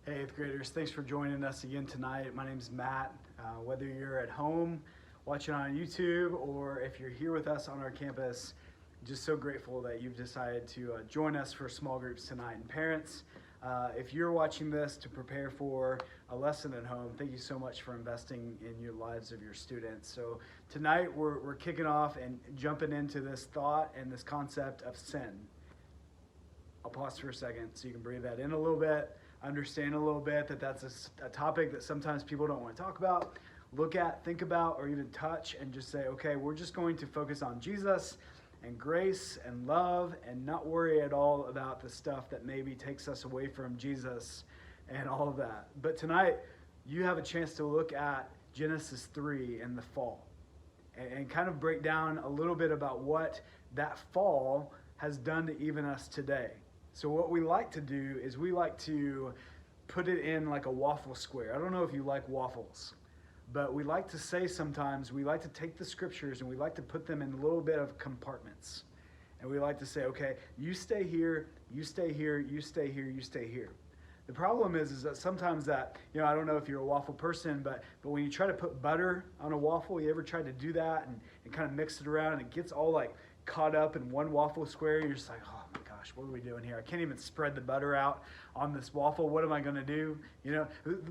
Hey, eighth graders, thanks for joining us again tonight. My name's Matt. Whether you're at home watching on YouTube or if you're here with us on our campus, just so grateful that you've decided to join us for small groups tonight. And parents, if you're watching this to prepare for a lesson at home, thank you so much for investing in your lives of your students. So tonight we're kicking off and jumping into this thought and this concept of sin. I'll pause for a second so you can breathe that in a little bit, understand a little bit that that's a topic that sometimes people don't want to talk about, look at, think about, or even touch, and just say, okay, we're just going to focus on Jesus and grace and love and not worry at all about the stuff that maybe takes us away from Jesus and all of that. But tonight, you have a chance to look at Genesis 3 and the fall and kind of break down a little bit about what that fall has done to even us today. So what we like to do is we like to put it in like a waffle square. I don't know if you like waffles, but we like to say sometimes we like to take the scriptures and we like to put them in a little bit of compartments. And we like to say, okay, you stay here, you stay here, you stay here, you stay here. The problem is that sometimes that, I don't know if you're a waffle person, but when you try to put butter on a waffle, you ever tried to do that and kind of mix it around and it gets all like caught up in one waffle square? You're just like, oh my gosh, what are we doing here? I can't even spread the butter out on this waffle. What am I going to do?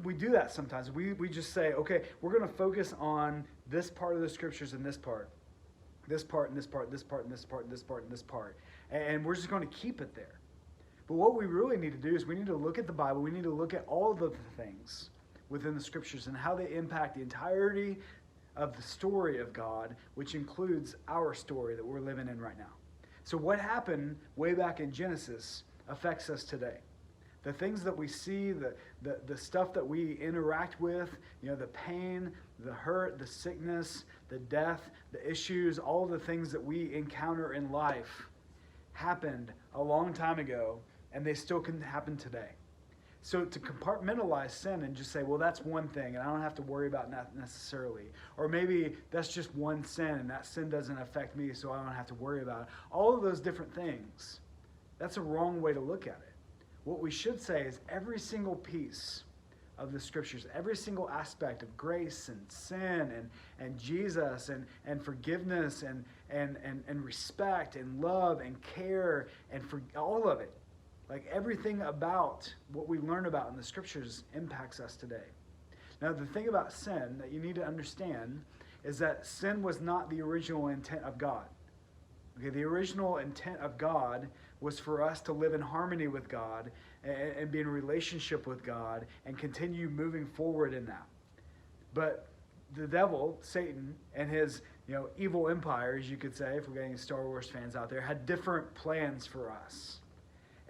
We do that sometimes. We just say, okay, we're going to focus on this part of the scriptures and this part and this part and this part and this part and this part and this part and this part. And we're just going to keep it there. But what we really need to do is we need to look at the Bible. We need to look at all of the things within the scriptures and how they impact the entirety of the story of God, which includes our story that we're living in right now. So what happened way back in Genesis affects us today. The things that we see, the stuff that we interact with, the pain, the hurt, the sickness, the death, the issues, all the things that we encounter in life happened a long time ago, and they still can happen today. So to compartmentalize sin and just say, well, that's one thing, and I don't have to worry about that necessarily. Or maybe that's just one sin, and that sin doesn't affect me, so I don't have to worry about it. All of those different things, that's a wrong way to look at it. What we should say is every single piece of the scriptures, every single aspect of grace and sin and Jesus and forgiveness and respect and love and care and for all of it, like everything about what we learn about in the scriptures impacts us today. Now, the thing about sin that you need to understand is that sin was not the original intent of God. Okay, the original intent of God was for us to live in harmony with God and be in relationship with God and continue moving forward in that. But the devil, Satan, and his evil empire, as you could say, if we're getting Star Wars fans out there, had different plans for us.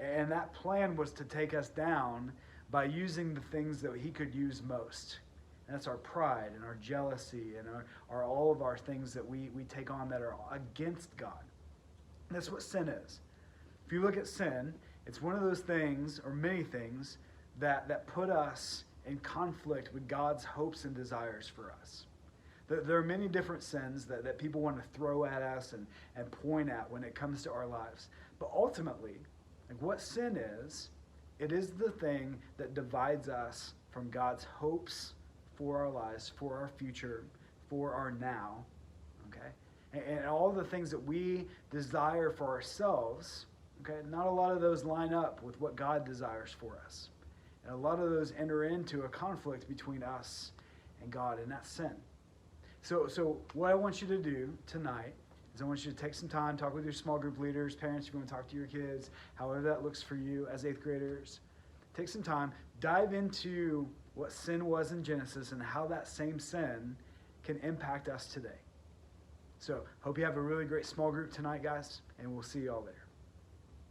And that plan was to take us down by using the things that he could use most. And that's our pride and our jealousy and our all of our things that we take on that are against God. And that's what sin is. If you look at sin, it's one of those things, or many things, that put us in conflict with God's hopes and desires for us. There are many different sins that people want to throw at us and point at when it comes to our lives. But ultimately, like what sin is, it is the thing that divides us from God's hopes for our lives, for our future, for our now, okay? And all the things that we desire for ourselves, okay, not a lot of those line up with what God desires for us. And a lot of those enter into a conflict between us and God, and that's sin. So what I want you to do tonight is I want you to take some time, talk with your small group leaders, parents, if you want to talk to your kids, however that looks for you as eighth graders. Take some time, dive into what sin was in Genesis and how that same sin can impact us today. So hope you have a really great small group tonight, guys, and we'll see you all later.